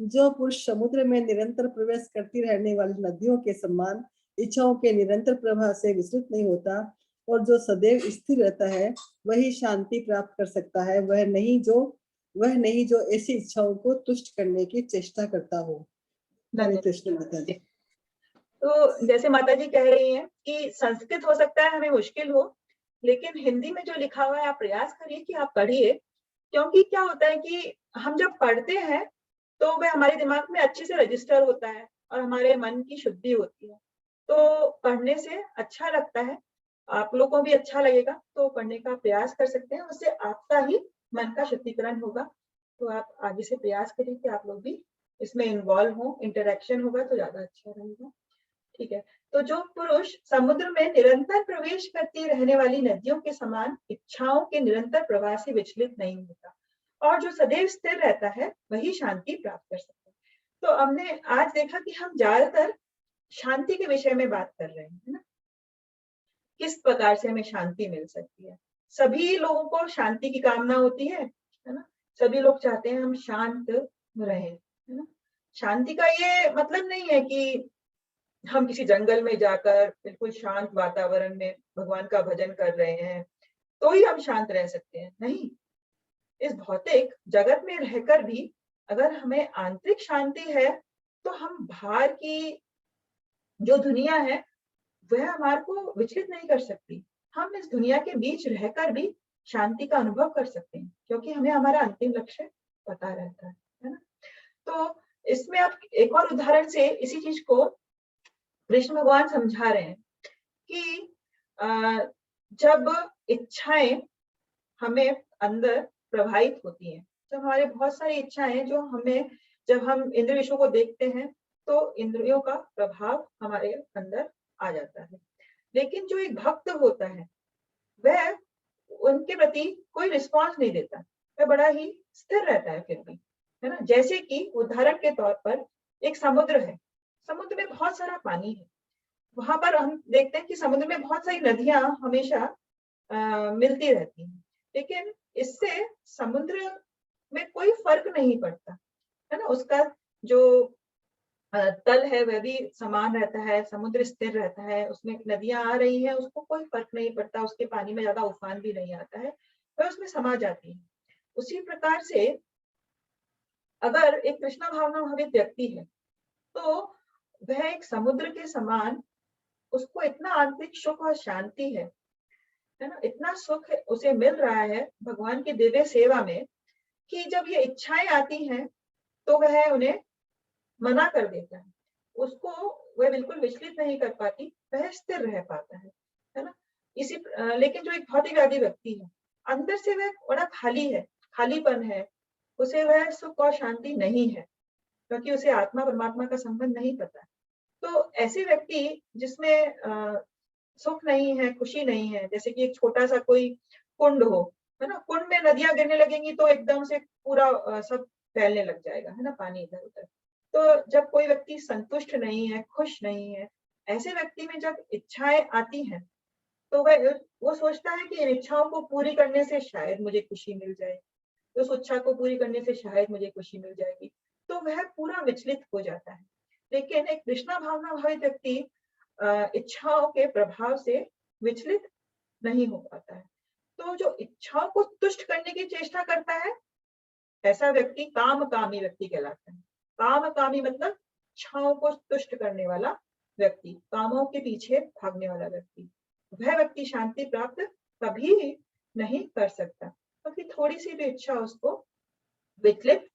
जो पुरुष समुद्र में निरंतर प्रवेश करती रहने वाली नदियों के समान इच्छाओं के निरंतर प्रवाह से विचलित नहीं होता और जो सदैव स्थिर रहता है, वही शांति प्राप्त कर सकता है। वह नहीं जो ऐसी इच्छाओं को तुष्ट करने की चेष्टा करता हो। हरे कृष्ण माता जी। तो जैसे माता जी कह रही हैं कि संस्कृत हो सकता है हमें मुश्किल हो, लेकिन हिंदी में जो लिखा हुआ है आप प्रयास करिए कि आप पढ़िए, क्योंकि क्या होता है कि हम जब पढ़ते हैं तो वह हमारे दिमाग में अच्छे से रजिस्टर होता है और हमारे मन की शुद्धि होती है, तो पढ़ने से अच्छा लगता है, आप लोगों को भी अच्छा लगेगा, तो पढ़ने का प्रयास कर सकते हैं, उससे आपका ही मन का शुद्धिकरण होगा। तो आप आगे से प्रयास करिए कि आप लोग भी इसमें इन्वॉल्व हो, इंटरेक्शन होगा तो ज्यादा अच्छा रहेगा। ठीक है, तो जो पुरुष समुद्र में निरंतर प्रवेश करती रहने वाली नदियों के समान इच्छाओं के निरंतर प्रवाह से विचलित नहीं होता और जो सदैव स्थिर रहता है, वही शांति प्राप्त कर सकता है। तो हमने आज देखा कि हम ज्यादातर शांति के विषय में बात कर रहे हैं, है ना, किस प्रकार से हमें शांति मिल सकती है। सभी लोगों को शांति की कामना होती है ना, सभी लोग चाहते हैं हम शांत रहें, है ना। शांति का ये मतलब नहीं है कि हम किसी जंगल में जाकर बिल्कुल शांत वातावरण में भगवान का भजन कर रहे हैं तो ही हम शांत रह सकते हैं, नहीं। इस भौतिक जगत में रहकर भी अगर हमें आंतरिक शांति है, तो हम बाहर की जो दुनिया है वह हमारे को विचलित नहीं कर सकती। हम इस दुनिया के बीच रहकर भी शांति का अनुभव कर सकते हैं, क्योंकि हमें हमारा अंतिम लक्ष्य पता रहता है ना। तो इसमें आप एक और उदाहरण से इसी चीज को कृष्ण भगवान समझा रहे हैं कि जब इच्छाएं हमें अंदर प्रभावित होती हैं, जब हमारे बहुत सारी इच्छाएं जो हमें, जब हम इंद्रिय विषयों को देखते हैं तो इंद्रियों का प्रभाव हमारे अंदर आ जाता है। लेकिन जो एक भक्त होता है वह उनके प्रति कोई रिस्पॉन्स नहीं देता, वह बड़ा ही स्थिर रहता है फिर भी, है ना। जैसे कि उदाहरण के तौर पर एक समुद्र है, समुद्र में बहुत सारा पानी है, वहां पर हम देखते हैं कि समुद्र में बहुत सारी नदियां हमेशा मिलती रहती हैं, लेकिन इससे समुद्र में कोई फर्क नहीं पड़ता, है ना। उसका जो तल है वह भी समान रहता है, समुद्र स्थिर रहता है, उसमें नदियां आ रही हैं उसको कोई फर्क नहीं पड़ता, उसके पानी में ज्यादा उफान भी नहीं आता है, वह उसमें समा जाती है। उसी प्रकार से अगर एक कृष्णा भावना भावित व्यक्ति है तो वह एक समुद्र के समान, उसको इतना आंतरिक सुख और शांति है ना, इतना सुख उसे मिल रहा है भगवान की दिव्य सेवा में कि जब ये इच्छाएं आती हैं तो वह उन्हें मना कर देता है, उसको वह बिल्कुल विचलित नहीं कर पाती, वह स्थिर रह पाता है ना। लेकिन जो एक भौतिकवादी व्यक्ति है अंदर से वह बड़ा खाली है, खालीपन है, उसे वह सुख और शांति नहीं है, क्योंकि उसे आत्मा परमात्मा का संबंध नहीं पता। तो ऐसे व्यक्ति जिसमें सुख नहीं है, खुशी नहीं है, जैसे कि एक छोटा सा कोई कुंड हो, है ना, कुंड में नदियां गिरने लगेंगी तो एकदम से पूरा सब फैलने लग जाएगा, है ना, पानी इधर उधर। तो जब कोई व्यक्ति संतुष्ट नहीं है, खुश नहीं है, ऐसे व्यक्ति में जब इच्छाएं आती हैं तो वो सोचता है कि इन इच्छाओं को पूरी करने से शायद मुझे खुशी मिल जाएगी, तो उस इच्छा को पूरी करने से शायद मुझे खुशी मिल जाएगी, तो वह पूरा विचलित हो जाता है। लेकिन एक कृष्णा भावना भावित व्यक्ति इच्छाओं के प्रभाव से विचलित नहीं हो पाता है। तो जो इच्छाओं को तुष्ट करने की चेष्टा करता है ऐसा व्यक्ति कामकामी व्यक्ति कहलाता है। कामकामी मतलब इच्छाओं को तुष्ट करने वाला व्यक्ति, कामों के पीछे भागने वाला व्यक्ति, वह व्यक्ति शांति प्राप्त कभी नहीं कर सकता, क्योंकि थोड़ी सी भी इच्छा उसको विचलित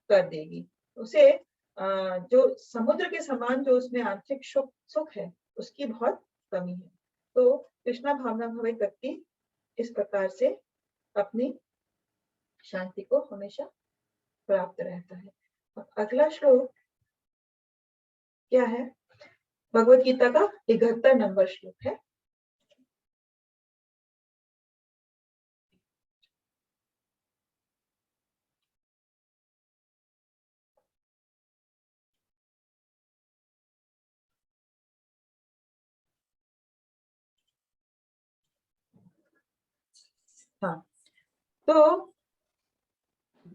कर देगी, उसे जो समुद्र के समान जो उसमें आंतरिक सुख है उसकी बहुत कमी है। तो कृष्णा भावना भावित व्यक्ति इस प्रकार से अपनी शांति को हमेशा प्राप्त रहता है। अगला श्लोक क्या है? भगवत गीता का 71 नंबर श्लोक है। हाँ, तो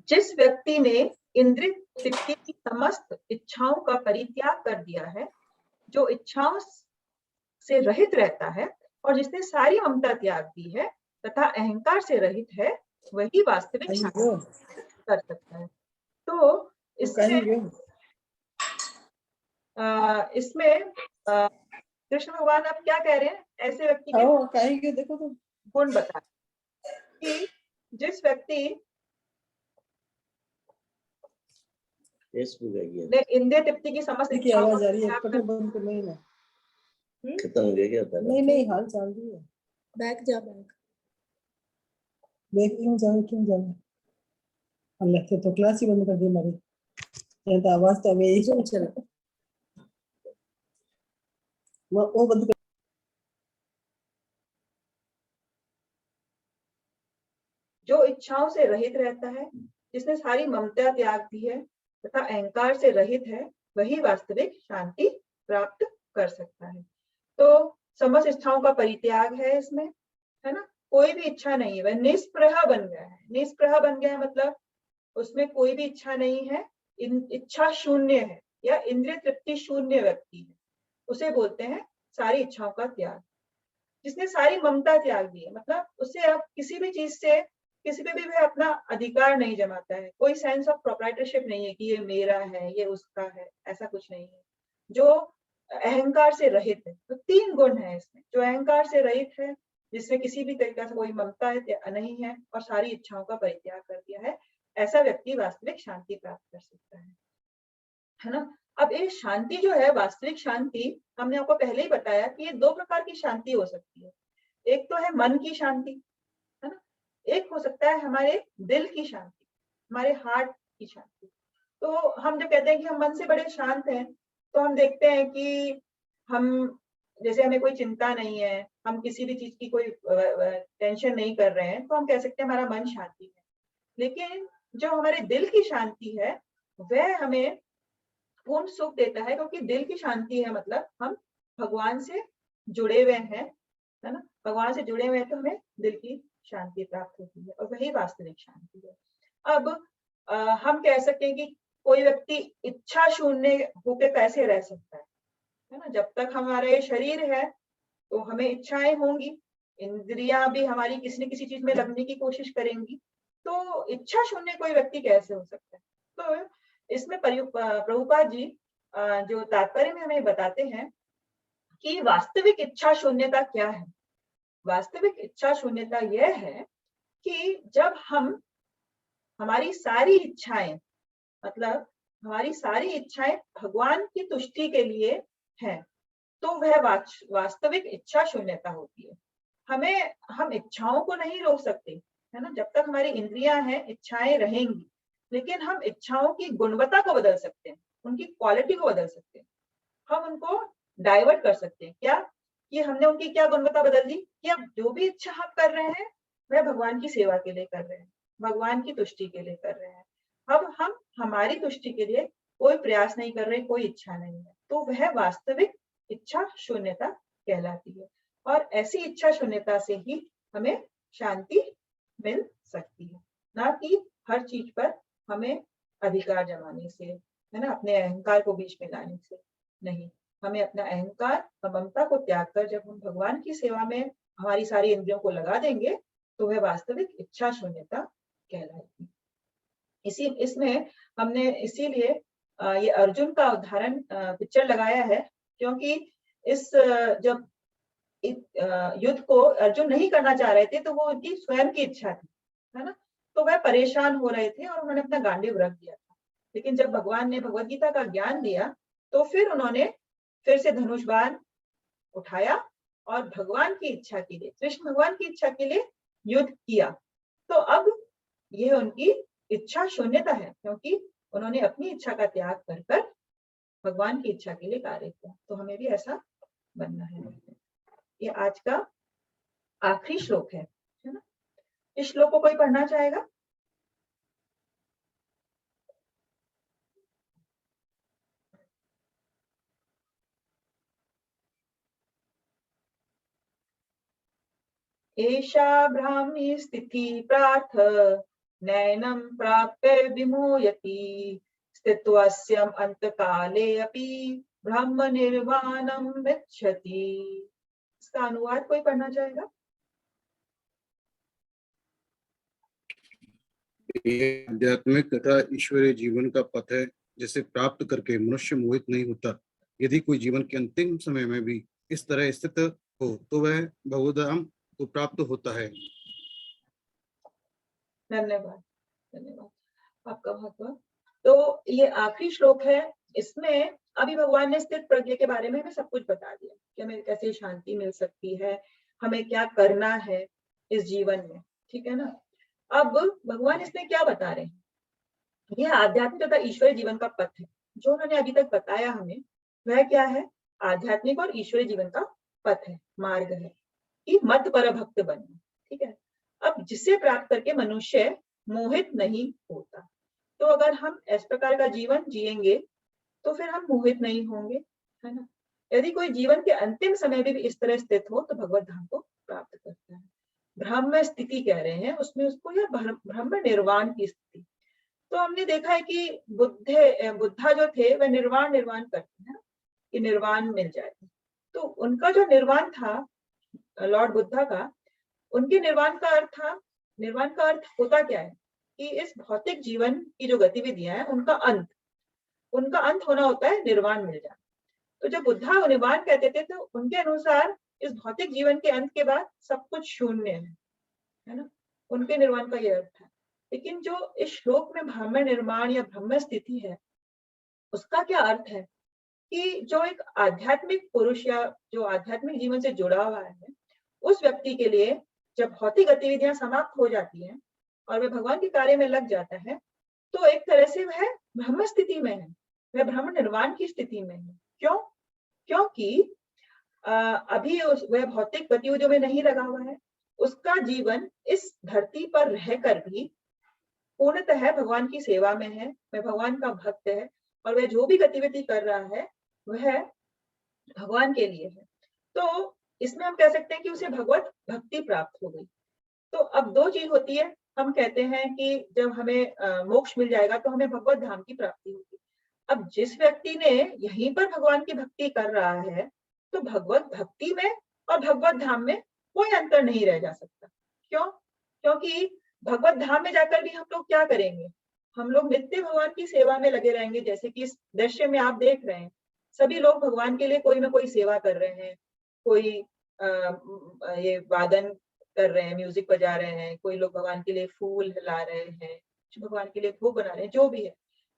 जिस व्यक्ति ने इंद्रिय तृप्ति की समस्त इच्छाओं का परित्याग कर दिया है, जो इच्छाओं से रहित रहता है और जिसने सारी ममता त्याग दी है तथा अहंकार से रहित है, वही वास्तविक शांति कर सकता है। तो इसमें कृष्ण भगवान अब क्या कह रहे हैं, ऐसे व्यक्ति के देखो तो गुण बता कि जिस व्यक्ति ने इंद्रिय तृप्ति की समस्त आवाज आ रही है, बंद कर नहीं ना, खत्म हो गया क्या? नहीं हाल चाल रही है। बैक जा, बैक क्यों जा अल्लाह के तो क्लास ही बंद कर दी हमारी, ये तो आवाज तो अभी ही चल वो बंद कर। जो इच्छाओं से रहित रहता है, जिसने सारी ममता त्याग दी है तथा अहंकार से रहित है, वही वास्तविक शांति प्राप्त कर सकता है। तो समस्त इच्छाओं का परित्याग है इसमें, है ना, कोई भी इच्छा नहीं है, वह निष्प्रह बन गया है। निष्प्रह बन गया है मतलब उसमें कोई भी इच्छा नहीं है, इच्छा शून्य है या इंद्रिय तृप्ति शून्य व्यक्ति है, उसे बोलते हैं सारी इच्छाओं का त्याग। जिसने सारी ममता त्याग दी है मतलब उसे अब किसी भी चीज से, किसी पे भी वह अपना अधिकार नहीं जमाता है, कोई सेंस ऑफ प्रोप्राइटरशिप नहीं है कि ये मेरा है, ये उसका है, ऐसा कुछ नहीं है। जो अहंकार से रहित है, तो 3 गुण है इसमें, जो अहंकार से रहित है, जिसमें किसी भी तरीके से कोई ममता नहीं है और सारी इच्छाओं का परित्याग कर दिया है, ऐसा व्यक्ति वास्तविक शांति प्राप्त कर सकता है ना। अब ये शांति जो है, वास्तविक शांति, हमने आपको पहले ही बताया कि ये दो प्रकार की शांति हो सकती है। एक तो है मन की शांति, है ना, एक हो सकता है हमारे दिल की शांति, हमारे हार्ट की शांति। तो हम जब कहते हैं कि हम मन से बड़े शांत हैं, तो हम देखते हैं कि हम, जैसे हमें कोई चिंता नहीं है, हम किसी भी चीज की कोई टेंशन नहीं कर रहे हैं, तो हम कह सकते हैं हमारा मन शांति है। लेकिन जो हमारे दिल की शांति है, वह हमें पूर्ण सुख देता है, क्योंकि दिल की शांति है मतलब हम भगवान से जुड़े हुए हैं, है ना, भगवान से जुड़े हुए हैं, तो हमें दिल की शांति प्राप्त होती है, और वही वास्तविक शांति है। अब हम कह सकते हैं कि कोई व्यक्ति इच्छा शून्य होकर कैसे रह सकता है ना। जब तक हमारा ये शरीर है तो हमें इच्छाएं होंगी, इंद्रियां भी हमारी किसी न किसी चीज में लगने की कोशिश करेंगी, तो इच्छा शून्य कोई व्यक्ति कैसे हो सकता है। तो इसमें प्रभुपाद जी जो तात्पर्य में हमें बताते हैं कि वास्तविक इच्छा शून्यता क्या है। वास्तविक इच्छा शून्यता यह है कि जब हम, हमारी सारी इच्छाएं, मतलब हमारी सारी इच्छाएं भगवान की तुष्टि के लिए है, तो वह वास्तविक इच्छा शून्यता होती है। हम इच्छाओं को नहीं रोक सकते, है ना, जब तक हमारी इंद्रियां हैं इच्छाएं रहेंगी, लेकिन हम इच्छाओं की गुणवत्ता को बदल सकते हैं, उनकी क्वालिटी को बदल सकते हैं, हम उनको डाइवर्ट कर सकते हैं। क्या कि हमने उनकी क्या गुणवत्ता बदल दी कि अब जो भी इच्छा हम कर रहे हैं वह भगवान की सेवा के लिए कर रहे हैं, भगवान की तुष्टि के लिए कर रहे हैं। अब हम हमारी तुष्टि के लिए कोई प्रयास नहीं कर रहे, कोई इच्छा नहीं है, तो वह वास्तविक इच्छा शून्यता कहलाती है। और ऐसी इच्छा शून्यता से ही हमें शांति मिल सकती है, ना कि हर चीज पर हमें अधिकार जमाने से, है ना, अपने अहंकार को बीच में लाने से नहीं। हमें अपना अहंकार और ममता को त्याग कर जब हम भगवान की सेवा में हमारी सारी इंद्रियों को लगा देंगे, तो वह वास्तविक इच्छा शून्यता कहलाएगी। इसमें हमने इसीलिए ये अर्जुन का उदाहरण पिक्चर लगाया है, क्योंकि इस जब युद्ध को अर्जुन नहीं करना चाह रहे थे, तो वो उनकी स्वयं की इच्छा थी, है ना, तो वह परेशान हो रहे थे और उन्होंने अपना गांडीव रख दिया था। लेकिन जब भगवान ने भगवद गीता का ज्ञान दिया, तो फिर उन्होंने फिर से धनुष बाण उठाया और भगवान की इच्छा के लिए, कृष्ण भगवान की इच्छा के लिए युद्ध किया। तो अब यह उनकी इच्छा शून्यता है, क्योंकि उन्होंने अपनी इच्छा का त्याग कर कर भगवान की इच्छा के लिए कार्य किया। तो हमें भी ऐसा बनना है। ये आज का आखिरी श्लोक है ना। इस श्लोक को कोई पढ़ना चाहेगा? एषा ब्राह्मी स्थिति प्रार्थ नैनं प्राप्य विमोयति स्थित्वस्यम् अंतकाले अपि ब्रह्म निर्वाणं गच्छति। इसका अनुवाद कोई पढ़ना चाहेगा? ये आध्यात्मिक तथा ईश्वरीय जीवन का पथ है, जिसे प्राप्त करके मनुष्य मोहित नहीं होता। यदि कोई जीवन के अंतिम समय में भी इस तरह स्थित हो तो वह भगवद्धाम को प्राप्त होता है। धन्यवाद, धन्यवाद आपका बहुत बहुत। तो ये आखिरी श्लोक है। इसमें अभी भगवान ने स्थित प्रज्ञ के बारे में हमें सब कुछ बता दिया कि हमें कैसे शांति मिल सकती है, हमें क्या करना है इस जीवन में, ठीक है ना। अब भगवान इसमें क्या बता रहे हैं, यह आध्यात्मिक तथा ईश्वरीय जीवन का पथ है। जो उन्होंने अभी तक बताया हमें, वह क्या है? आध्यात्मिक और ईश्वरीय जीवन का पथ है, मार्ग है कि मत पर भक्त बनना, ठीक है। अब जिसे प्राप्त करके मनुष्य मोहित नहीं होता। तो अगर हम इस प्रकार का जीवन जिएंगे तो फिर हम मोहित नहीं होंगे, है ना। यदि कोई जीवन के अंतिम समय में भी इस तरह स्थित हो तो भगवत धाम को प्राप्त करता है। ब्रह्म स्थिति कह रहे हैं उसमें उसको, या ब्रह्म निर्वाण की स्थिति। तो हमने देखा है कि बुद्धा जो थे वह निर्वाण करते हैं कि निर्वाण मिल जाए। तो उनका जो निर्वाण था लॉर्ड बुद्धा का, उनके निर्वाण का अर्थ था, निर्वाण का अर्थ होता क्या है कि इस भौतिक जीवन की जो गतिविधियां हैं उनका अंत होना होता है, निर्वाण मिल जाना। तो जब बुद्धा निर्वाण कहते थे तो उनके अनुसार इस भौतिक जीवन के अंत के बाद सब कुछ शून्य है ना। उनके निर्वाण का यह अर्थ है। लेकिन जो इस श्लोक में ब्रह्म निर्माण या ब्रह्म स्थिति है, उसका क्या अर्थ है कि जो एक आध्यात्मिक पुरुष या जो आध्यात्मिक जीवन से जुड़ा हुआ है, उस व्यक्ति के लिए जब भौतिक गतिविधियां समाप्त हो जाती हैं और वह भगवान के कार्य में लग जाता है, तो एक तरह से वह ब्रह्म स्थिति में है, वह ब्रह्म निर्वाण की स्थिति में है। क्यों? क्योंकि अभी वह भौतिक गतिविधियों में नहीं लगा हुआ है, उसका जीवन इस धरती पर रहकर भी पूर्णतः भगवान की सेवा में है, वह भगवान का भक्त है और वह जो भी गतिविधि कर रहा है वह भगवान के लिए है। तो इसमें हम कह सकते हैं कि उसे भगवत भक्ति प्राप्त हो गई। तो अब दो चीज होती है, हम कहते हैं कि जब हमें मोक्ष मिल जाएगा तो हमें भगवत धाम की प्राप्ति होगी। अब जिस व्यक्ति ने यहीं पर भगवान की भक्ति कर रहा है, तो भगवत भक्ति में और भगवत धाम में कोई अंतर नहीं रह जा सकता। क्यों? क्योंकि भगवत धाम में जाकर भी हम लोग क्या करेंगे? हम लोग नित्य भगवान की सेवा में लगे रहेंगे। जैसे कि इस दृश्य में आप देख रहे हैं, सभी लोग भगवान के लिए कोई ना कोई सेवा कर रहे हैं, कोई ये वादन कर रहे हैं, म्यूजिक बजा रहे हैं, कोई लोग भगवान के लिए फूल ला रहे हैं, भगवान के लिए भोग बना रहे हैं, जो भी है।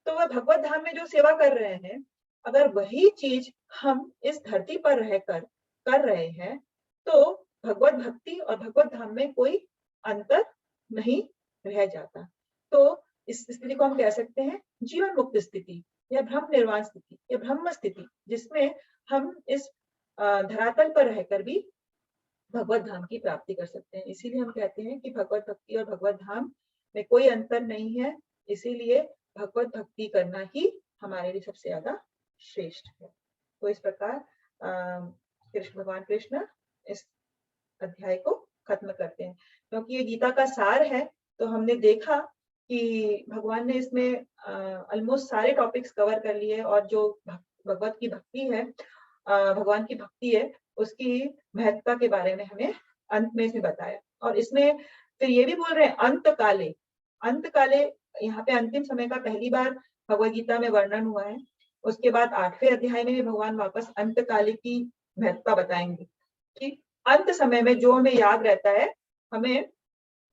तो वह भगवत धाम में जो सेवा कर रहे हैं, अगर वही चीज हम इस धरती पर रहकर कर रहे हैं, तो भगवत भक्ति और भगवत धाम में कोई अंतर नहीं रह जाता। तो इस स्थिति को हम कह सकते हैं जीवन मुक्त स्थिति या ब्रह्म निर्वाण स्थिति या ब्रह्म स्थिति, जिसमें हम इस धरातल पर रहकर भी भगवत धाम की प्राप्ति कर सकते हैं। इसीलिए हम कहते हैं कि भगवत भक्ति और भगवत धाम में कोई अंतर नहीं है, इसीलिए भगवत भक्ति करना ही हमारे लिए सबसे ज्यादा श्रेष्ठ है। तो इस प्रकार भगवान कृष्ण इस अध्याय को खत्म करते हैं। क्योंकि ये गीता का सार है, तो हमने देखा कि भगवान ने इसमें ऑलमोस्ट सारे टॉपिक्स कवर कर लिए और जो भगवत की भक्ति है, भगवान की भक्ति है, उसकी महत्ता के बारे में हमें अंत में से बताया। और इसमें फिर ये भी बोल रहे हैं अंत काले यहाँ पे अंतिम समय का पहली बार भगवद गीता में वर्णन हुआ है। उसके बाद 8वें अध्याय में भी भगवान वापस अंत काले की महत्ता बताएंगे कि अंत समय में जो हमें याद रहता है, हमें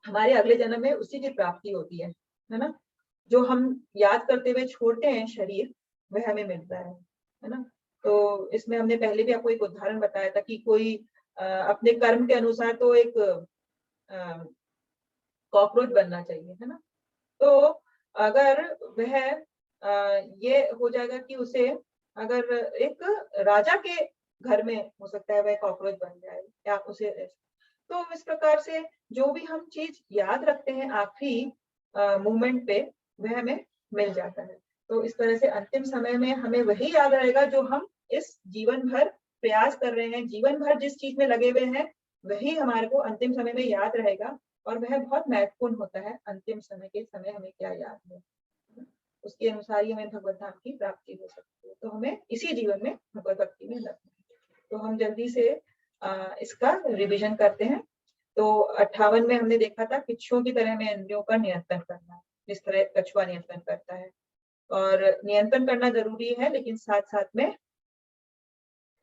हमारे अगले जन्म में उसी की प्राप्ति होती है ना। जो हम याद करते हुए छोड़ते हैं शरीर, वह हमें मिलता है ना। तो इसमें हमने पहले भी आपको एक उदाहरण बताया था कि कोई अपने कर्म के अनुसार तो एक कॉकरोच बनना चाहिए, है ना। तो अगर वह ये हो जाएगा कि उसे अगर एक राजा के घर में हो सकता है वह कॉकरोच बन जाए या उसे, तो इस प्रकार से जो भी हम चीज याद रखते हैं आखिरी मोमेंट पे, वह हमें मिल जाता है। तो इस तरह से अंतिम समय में हमें वही याद रहेगा जो हम इस जीवन भर प्रयास कर रहे हैं, जीवन भर जिस चीज में लगे हुए हैं, वही हमारे को अंतिम समय में याद रहेगा। और वह बहुत महत्वपूर्ण होता है, अंतिम समय के समय हमें क्या याद है, उसके अनुसार ही हमें भगवत धाम की प्राप्ति हो सकती है। तो हमें इसी जीवन में भगवत भक्ति में लगना है। तो हम जल्दी से इसका रिवीजन करते हैं। तो 58 में हमने देखा था किच्छुओं की तरह में इंद्रियों का नियंत्रण करना, जिस तरह कछुआ नियंत्रण करता है। और नियंत्रण करना जरूरी है, लेकिन साथ साथ में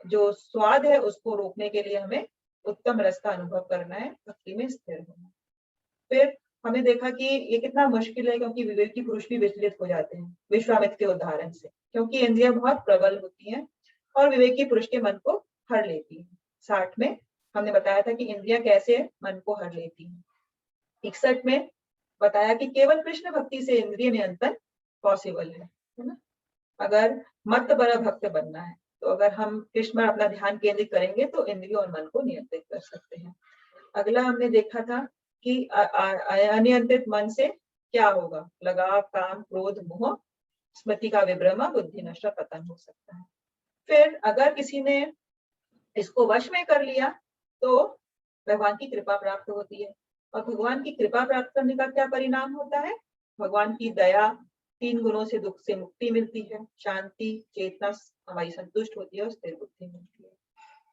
जो स्वाद है उसको रोकने के लिए हमें उत्तम रस का अनुभव करना है, भक्ति में स्थिर होना। फिर हमने देखा कि ये कितना मुश्किल है, क्योंकि विवेकी पुरुष भी विचलित हो जाते हैं विश्वामित्र के उदाहरण से, क्योंकि इंद्रियां बहुत प्रबल होती हैं और विवेकी पुरुष के मन को हर लेती है। 60 में हमने बताया था कि इंद्रियां कैसे मन को हर लेती हैं। 61 में बताया कि केवल कृष्ण भक्ति से इंद्रिय नियंत्रण पॉसिबल है ना। अगर मत बड़ा भक्त बनना है, तो अगर हम कृष्ण पर अपना ध्यान केंद्रित करेंगे तो इंद्रियों और मन को नियंत्रित कर सकते हैं। अगला हमने देखा था कि अनियंत्रित मन से क्या होगा, लगाव, काम, क्रोध, मोह, स्मृति का विभ्रम, बुद्धि नष्ट, पतन हो सकता है। फिर अगर किसी ने इसको वश में कर लिया तो भगवान की कृपा प्राप्त होती है। और भगवान की कृपा प्राप्त करने का क्या परिणाम होता है? भगवान की दया, 3 गुणों से दुख से मुक्ति मिलती है, शांति, चेतना हमारी संतुष्ट होती है और स्थिर बुद्धि मिलती है।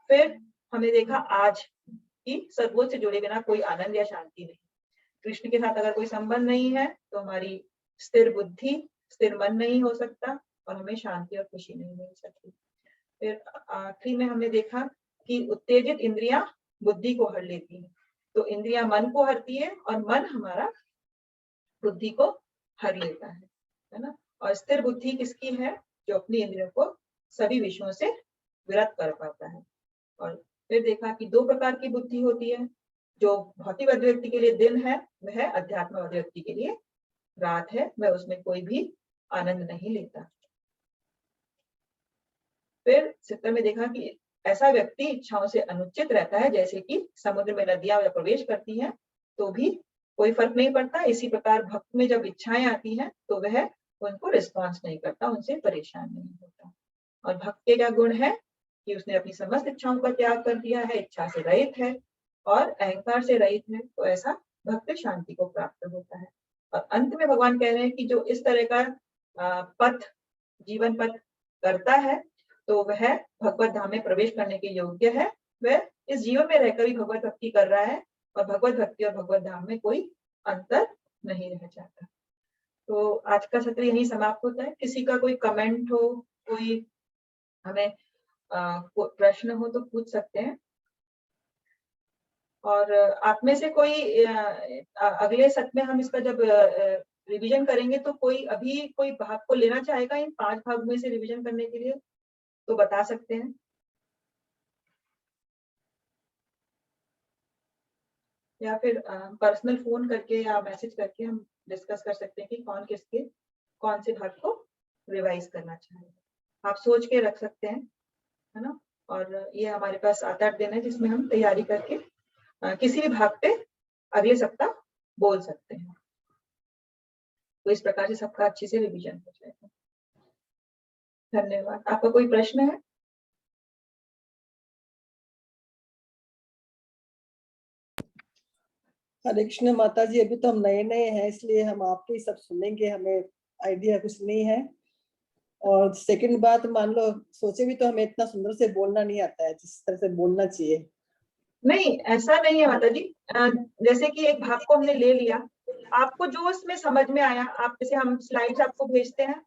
फिर हमने देखा आज कि सद्बोध से जुड़े बिना कोई आनंद या शांति नहीं। कृष्ण के साथ अगर कोई संबंध नहीं है तो हमारी स्थिर बुद्धि, स्थिर मन नहीं हो सकता और हमें शांति और खुशी नहीं मिल सकती। फिर आखिरी में हमने देखा कि उत्तेजित इंद्रियां बुद्धि को हर लेती है। तो इंद्रियां मन को हरती है और मन हमारा बुद्धि को हर लेता है ना। और स्थिर बुद्धि किसकी है? जो अपनी इंद्रियों को सभी विषयों से विरत कर पाता है। और फिर देखा कि दो प्रकार की बुद्धि होती है, जो भौतिकवादी व्यक्ति के लिए दिन है वह अध्यात्मवादी व्यक्ति के लिए रात है, वह उसमें कोई भी आनंद नहीं लेता। फिर 70 में देखा कि ऐसा व्यक्ति इच्छाओं से अनुचित रहता है, जैसे कि समुद्र में नदियां या प्रवेश करती हैं तो भी कोई फर्क नहीं पड़ता। इसी प्रकार भक्त में जब इच्छाएं आती हैं तो वह उनको रिस्पॉन्स नहीं करता, उनसे परेशान नहीं होता। और भक्त के क्या गुण है कि उसने अपनी समस्त इच्छाओं का त्याग कर दिया है, इच्छा से रहित है और अहंकार से रहित है, तो ऐसा भक्त शांति को प्राप्त होता है। और अंत में भगवान कह रहे हैं कि जो इस तरह का पथ जीवन पथ करता है तो वह भगवत धाम में प्रवेश करने के योग्य है। वह इस जीवन में रहकर ही भगवत भक्ति कर रहा है और भगवत भक्ति और भगवत धाम में कोई अंतर नहीं रह जाता। तो आज का सत्र यही समाप्त होता है। किसी का कोई कमेंट हो, कोई हमें प्रश्न हो तो पूछ सकते हैं। और आप में से कोई अगले सत्र में हम इसका जब रिवीजन करेंगे तो कोई अभी कोई भाग को लेना चाहेगा इन 5 भाग में से रिवीजन करने के लिए तो बता सकते हैं। या फिर पर्सनल फोन करके या मैसेज करके हम डिस्कस कर सकते हैं कि कौन से भाग को रिवाइज करना चाहेगा। आप सोच के रख सकते हैं, है ना। और ये हमारे पास 8 दिन है जिसमें हम तैयारी करके किसी भी भाग पे अगले सप्ताह बोल सकते हैं। तो इस प्रकार से सबका अच्छे से रिवीजन हो जाएगा। धन्यवाद। आपका कोई प्रश्न है? हरे कृष्ण माता जी, अभी तो हम नए नए हैं इसलिए हम आपके ही सब सुनेंगे, हमें आइडिया कुछ नहीं है। और सेकंड बात, मान लो सोचे भी तो हमें इतना सुंदर से बोलना नहीं आता है जिस तरह से बोलना चाहिए। नहीं, ऐसा नहीं है माता जी। जैसे कि एक भाग को हमने ले लिया, आपको जो उसमें समझ में आया, आप जैसे हम स्लाइड्स आपको भेजते हैं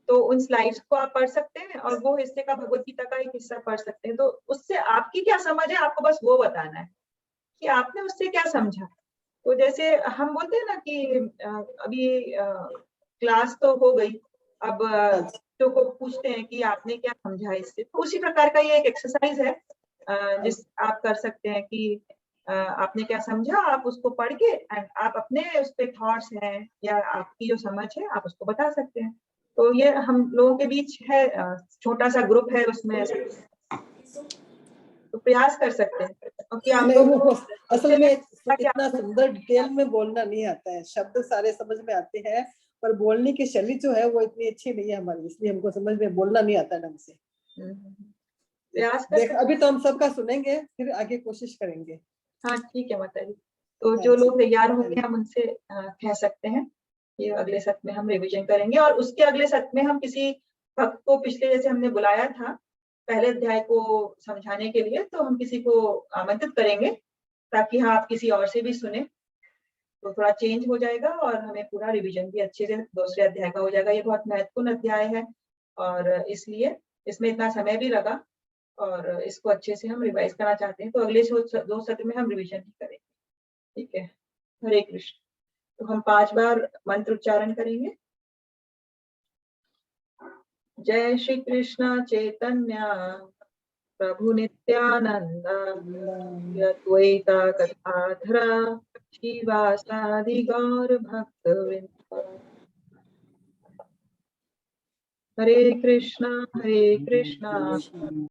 तो उन स्लाइड्स को आप पढ़ सकते हैं और वो हिस्से का भगवत गीता का एक हिस्सा पढ़ सकते हैं। तो उससे आपकी क्या समझ है, आपको बस वो बताना है कि आपने उससे क्या समझा। तो जैसे हम बोलते हैं ना कि अभी क्लास तो हो गई, अब बच्चों को पूछते हैं कि आपने क्या समझा इससे। तो उसी प्रकार का ये एक एक्सरसाइज है जिस आप कर सकते हैं कि आपने क्या समझा, आप उसको पढ़ के एंड आप अपने उस पे थॉट्स हैं या आपकी जो समझ है आप उसको बता सकते हैं। तो ये हम लोगों के बीच है, छोटा सा ग्रुप है उसमें, तो प्रयास कर सकते हैं क्योंकि आप लोग असल में इतना सुंदर डिटेल में बोलना नहीं आता है, शब्द सारे समझ में आते हैं पर बोलने की शैली जो है वो इतनी अच्छी नहीं है हमारी, इसलिए हमको समझ में बोलना नहीं आता ढंग से। प्रयास देख, अभी तो हम सबका सुनेंगे फिर आगे कोशिश करेंगे। हाँ ठीक है माता जी। तो जो लोग तैयार होंगे हम उनसे कह सकते हैं ये अगले सत्र में हम रिवीजन करेंगे। और उसके अगले सत्र में हम किसी भक्त को, पिछले जैसे हमने बुलाया था पहले अध्याय को समझाने के लिए, तो हम किसी को आमंत्रित करेंगे ताकि हाँ आप किसी और से भी सुने, तो थोड़ा चेंज हो जाएगा और हमें पूरा रिवीजन भी अच्छे से दूसरे अध्याय का हो जाएगा। ये बहुत महत्वपूर्ण अध्याय है और इसलिए इसमें इतना समय भी लगा और इसको अच्छे से हम रिवाइज करना चाहते हैं। तो अगले 2 सत्र में हम रिवीजन ही करेंगे। ठीक है, हरे कृष्ण। तो हम 5 बार मंत्र उच्चारण करेंगे। जय श्री कृष्ण चैतन्य प्रभु नित्यानंद, अद्वैता गदाधर श्रीवासादि गौर भक्तवृंद। हरे कृष्णा